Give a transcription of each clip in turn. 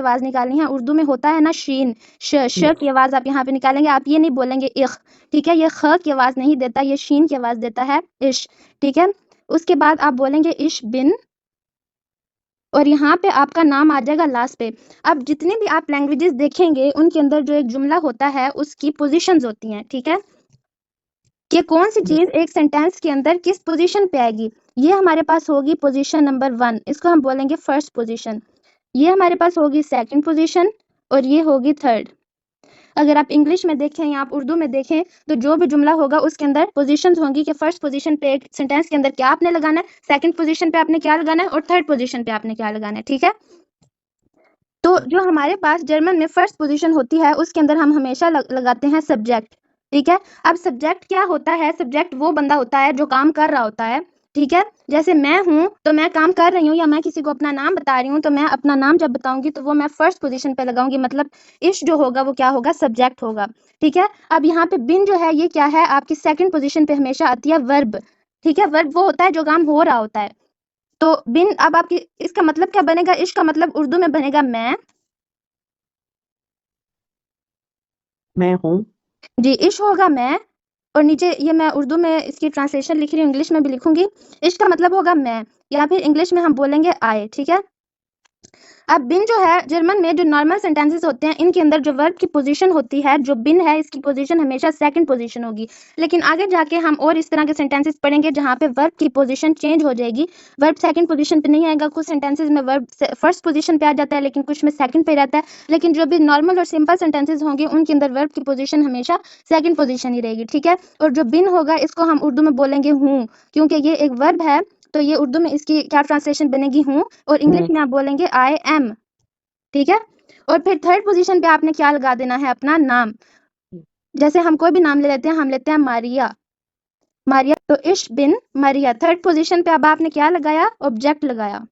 आवाज निकालनी है। उर्दू में होता है ना शीन, श की आवाज आप यहाँ पे निकालेंगे। आप ये नहीं बोलेंगे इख, ठीक है, ये ख की आवाज नहीं देता, ये शीन की आवाज देता है, इश, ठीक है। उसके बाद आप बोलेंगे इश बिन, और यहाँ पे आपका नाम आ जाएगा लास्ट पे। अब जितने भी आप लैंग्वेजेस देखेंगे उनके अंदर जो एक जुमला होता है उसकी पोजीशंस होती हैं, ठीक है, कि कौन सी चीज एक सेंटेंस के अंदर किस पोजीशन पे आएगी। ये हमारे पास होगी पोजीशन नंबर 1, इसको हम बोलेंगे फर्स्ट पोजीशन। ये हमारे पास होगी सेकंड पोजीशन, और ये होगी थर्ड। अगर आप इंग्लिश में देखें या आप उर्दू में देखें तो जो भी जुमला होगा उसके अंदर पोजीशंस होंगी कि फर्स्ट पोजीशन पे एक सेंटेंस के अंदर क्या आपने लगाना है, सेकंड पोजीशन पे आपने क्या लगाना है, और थर्ड पोजीशन पे आपने क्या लगाना है, ठीक है। तो जो हमारे पास जर्मन में फर्स्ट पोजीशन होती है उसके अंदर हम हमेशा लगाते हैं सब्जेक्ट, ठीक है। अब सब्जेक्ट क्या होता है, सब्जेक्ट वो बंदा होता है जो काम कर रहा होता है, ठीक है। जैसे मैं हूं तो मैं काम कर रही हूँ, या मैं किसी को अपना नाम बता रही हूँ तो मैं अपना नाम जब बताऊंगी तो वो मैं फर्स्ट पोजीशन पे लगाऊंगी, मतलब इश जो होगा वो क्या होगा, सब्जेक्ट होगा, ठीक है। अब यहाँ पे बिन जो है ये क्या है, आपकी सेकंड पोजीशन पे हमेशा आती है वर्ब, ठीक है। वर्ब वो होता है जो काम हो रहा होता है। तो बिन, अब आपकी इसका मतलब क्या बनेगा, इश का मतलब उर्दू में बनेगा मैं हूँ जी, इश होगा मैं, और नीचे ये मैं उर्दू में इसकी ट्रांसलेशन लिख रही हूँ, इंग्लिश में भी लिखूंगी। इश का मतलब होगा मैं, या फिर इंग्लिश में हम बोलेंगे आई, ठीक है। अब बिन जो है जर्मन में जो नॉर्मल सेंटेंसेस होते हैं इनके अंदर जो वर्ब की पोजीशन होती है, जो बिन है इसकी पोजीशन हमेशा सेकंड पोजीशन होगी। लेकिन आगे जाके हम और इस तरह के सेंटेंसेस पढ़ेंगे जहाँ पे वर्ब की पोजीशन चेंज हो जाएगी, वर्ब सेकंड पोजीशन पे नहीं आएगा। कुछ सेंटेंसेस में वर्ब फर्स्ट पोजीशन पे आ जाता है, लेकिन कुछ में सेकंड पे रहता है। लेकिन जो भी नॉर्मल और सिंपल सेंटेंसेस होंगे उनके अंदर वर्ब की पोजीशन हमेशा सेकंड पोजीशन ही रहेगी, ठीक है। और जो बिन होगा इसको हम उर्दू में बोलेंगे हूँ, क्योंकि ये एक वर्ब है, तो ये उर्दू में इसकी क्या ट्रांसलेशन बनेगी, हूँ, और इंग्लिश में आप बोलेंगे आई एम, ठीक है। और फिर थर्ड पोजीशन पे आपने क्या लगा देना है, अपना नाम। जैसे हम कोई भी नाम ले लेते हैं, हम लेते हैं मारिया, मारिया, तो इश बिन मारिया। थर्ड पोजीशन पे अब आपने क्या लगाया, ऑब्जेक्ट लगाया।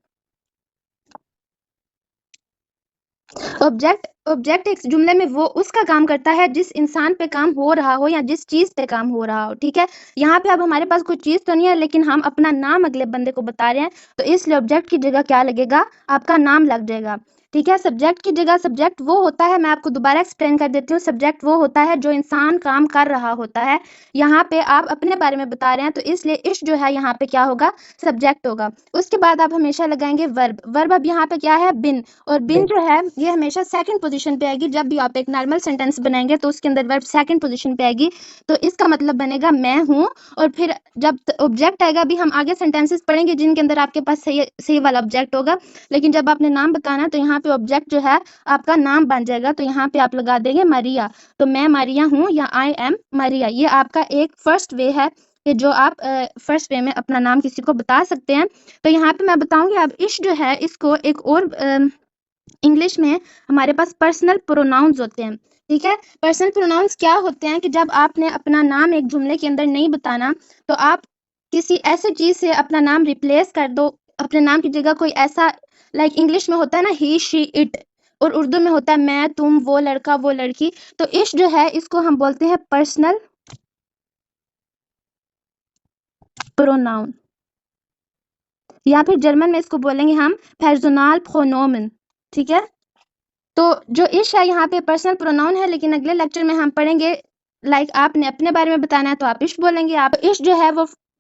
ऑब्जेक्ट एक जुमले में वो उसका काम करता है जिस इंसान पे काम हो रहा हो या जिस चीज पे काम हो रहा हो, ठीक है। यहाँ पे अब हमारे पास कोई चीज तो नहीं है, लेकिन हम अपना नाम अगले बंदे को बता रहे हैं, तो इसलिए ऑब्जेक्ट की जगह क्या लगेगा, आपका नाम लग जाएगा, ठीक है। सब्जेक्ट की जगह, सब्जेक्ट वो होता है, मैं आपको दोबारा एक्सप्लेन कर देती हूँ, सब्जेक्ट वो होता है जो इंसान काम कर रहा होता है। यहाँ पे आप अपने बारे में बता रहे हैं, तो इसलिए इश जो है यहाँ पे क्या होगा, सब्जेक्ट होगा। उसके बाद आप हमेशा लगाएंगे वर्ब। वर्ब अब यहाँ पे क्या है, बिन, और बिन जो है ये हमेशा सेकंड पोजीशन पे आएगी। जब भी आप एक नॉर्मल सेंटेंस बनाएंगे तो उसके अंदर वर्ब सेकंड पोजीशन पे आएगी, तो इसका मतलब बनेगा मैं हूँ। और फिर जब ऑब्जेक्ट आएगा, भी हम आगे सेंटेंसेस पढ़ेंगे जिनके अंदर आपके पास सही सही वाला ऑब्जेक्ट होगा, लेकिन जब आपने नाम बताना तो यहाँ पे ऑब्जेक्ट जो है आपका नाम बन जाएगा, तो यहाँ पे आप लगा देंगे मारिया, तो मैं मारिया हूँ या आई एम मारिया। ये आपका एक फर्स्ट वे है कि जो आप फर्स्ट वे में अपना नाम किसी को बता सकते हैं। तो यहाँ पे मैं बताऊंगी, अब इश जो है इसको एक और इंग्लिश में हमारे पास पर्सनल प्रोनाउंस होते हैं, ठीक है। पर्सनल प्रोनाउंस क्या होते हैं कि जब आपने अपना नाम एक जुमले के अंदर नहीं बताना, तो आप किसी ऐसे चीज से अपना नाम रिप्लेस कर दो, अपने नाम की जगह कोई ऐसा, लाइक इंग्लिश में होता है ना ही शी इट, और उर्दू में होता है मैं तुम, वो लड़का वो लड़की। तो इश जो है इसको हम बोलते हैं पर्सनल प्रोनाउन, या फिर जर्मन में इसको बोलेंगे हम पर्सनल प्रोनोमेन, ठीक है। तो जो इश है यहाँ पे पर्सनल प्रोनाउन है, लेकिन अगले लेक्चर में हम पढ़ेंगे, लाइक आपने अपने बारे में बताना है तो आप इश बोलेंगे। आप इश जो है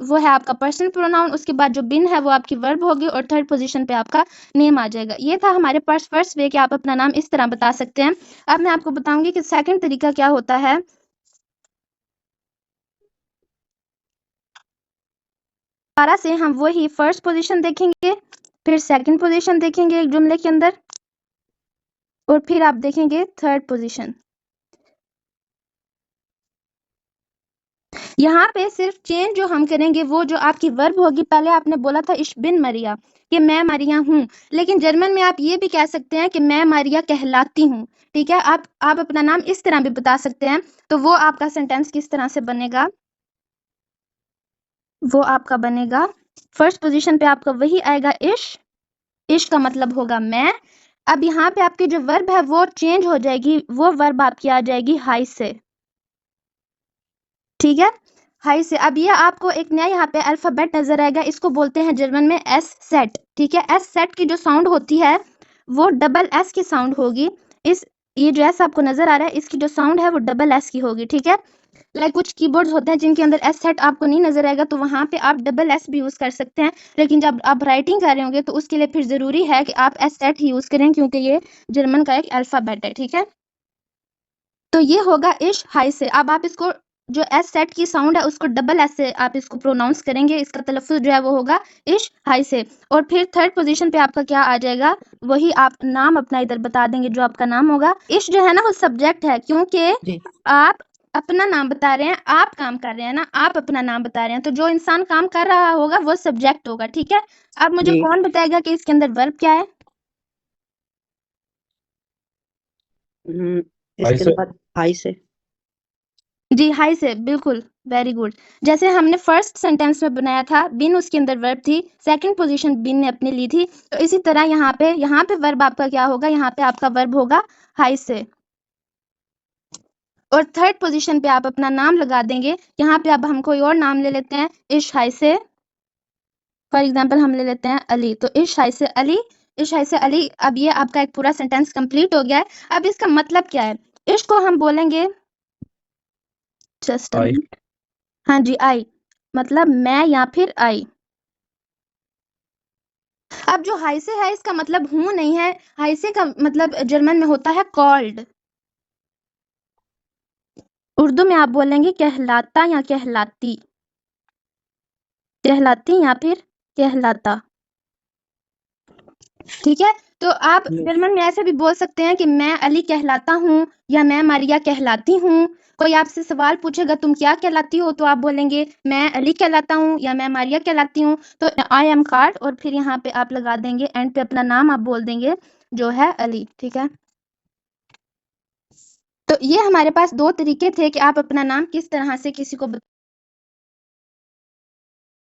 वो है आपका पर्सनल प्रोनाउन। उसके बाद जो बिन है वो आपकी वर्ब होगी, और थर्ड पोजीशन पे आपका नेम आ जाएगा। ये था हमारे पास फर्स्ट वे कि आप अपना नाम इस तरह बता सकते हैं। अब मैं आपको बताऊंगी कि सेकंड तरीका क्या होता है। दोबारा से हम वही फर्स्ट पोजीशन देखेंगे, फिर सेकंड पोजीशन देखेंगे एक जुमले के अंदर, और फिर आप देखेंगे थर्ड पोजीशन। यहाँ पे सिर्फ चेंज जो हम करेंगे वो जो आपकी वर्ब होगी, पहले आपने बोला था इश बिन मरिया, कि मैं मारिया हूँ, लेकिन जर्मन में आप ये भी कह सकते हैं कि मैं मारिया कहलाती हूँ, ठीक है। आप अपना नाम इस तरह भी बता सकते हैं। तो वो आपका सेंटेंस किस तरह से बनेगा, वो आपका बनेगा फर्स्ट पोजीशन पे आपका वही आएगा इश का मतलब होगा मैं। अब यहाँ पे आपकी जो वर्ब है वो चेंज हो जाएगी, वो वर्ब आपकी आ जाएगी हाई से, ठीक है, हाई से। अब ये आपको एक नया यहाँ पे अल्फाबेट नजर आएगा, इसको बोलते हैं जर्मन में एस सेट, ठीक है। एस सेट की जो साउंड होती है वो डबल एस की साउंड होगी। ये जो एस आपको नजर आ रहा है, इसकी जो साउंड है वो डबल एस की होगी, ठीक है। लाइक कुछ कीबोर्ड्स होते हैं जिनके अंदर एस सेट आपको नहीं नजर आएगा, तो वहां पे आप डबल एस भी यूज कर सकते हैं। लेकिन जब आप राइटिंग कर रहे होंगे तो उसके लिए फिर जरूरी है कि आप एस सेट ही यूज करें, क्योंकि ये जर्मन का एक अल्फाबेट है, ठीक है। तो ये होगा इश हाई से। अब आप इसको जो एस सेट की साउंड है उसको डबल एस से आप इसको प्रोनाउंस करेंगे, इसका तलफ्फुज जो है वो होगा इश हाई से। और फिर थर्ड पोजीशन पे आपका क्या आ जाएगा, वही आप नाम अपना इधर बता देंगे जो आपका नाम होगा। इश जो है ना वो सब्जेक्ट है, क्योंकि जी आप अपना नाम बता रहे हैं, आप काम कर रहे हैं ना, आप अपना नाम बता रहे हैं, तो जो इंसान काम कर रहा होगा वो सब्जेक्ट होगा, ठीक है। अब मुझे जी कौन बताएगा कि इसके अंदर वर्ब क्या है। इसके ऐसे बाद हाई से। जी हाई से, बिल्कुल, वेरी गुड। जैसे हमने फर्स्ट सेंटेंस में बनाया था बिन, उसके अंदर वर्ब थी, सेकंड पोजीशन बिन ने अपनी ली थी, तो इसी तरह यहाँ पे वर्ब आपका क्या होगा, यहाँ पे आपका वर्ब होगा हाई से। और थर्ड पोजीशन पे आप अपना नाम लगा देंगे। यहाँ पे अब हम कोई और नाम ले लेते हैं इश हाई से। फॉर एग्जाम्पल हम ले लेते हैं अली, तो इश हाई से अली, इश हाई से अली। अब ये आपका एक पूरा सेंटेंस कंप्लीट हो गया है। अब इसका मतलब क्या है, इश को हम बोलेंगे जस्ट, आई हाँ जी, आई, मतलब मैं या फिर आई। अब जो हाई से है इसका मतलब हूं नहीं है, हाई से का मतलब जर्मन में होता है कॉल्ड। उर्दू में आप बोलेंगे कहलाता या कहलाती, कहलाती या फिर कहलाता, ठीक है। तो आप जर्मन में ऐसे भी बोल सकते हैं कि मैं अली कहलाता हूँ या मैं मारिया कहलाती हूँ। कोई आपसे सवाल पूछेगा तुम क्या कहलाती हो, तो आप बोलेंगे मैं अली कहलाता हूँ या मैं मारिया कहलाती हूँ। तो आई एम कार्ड, और फिर यहाँ पे आप लगा देंगे एंड पे अपना नाम आप बोल देंगे जो है अली, ठीक है। तो ये हमारे पास दो तरीके थे कि आप अपना नाम किस तरह से किसी को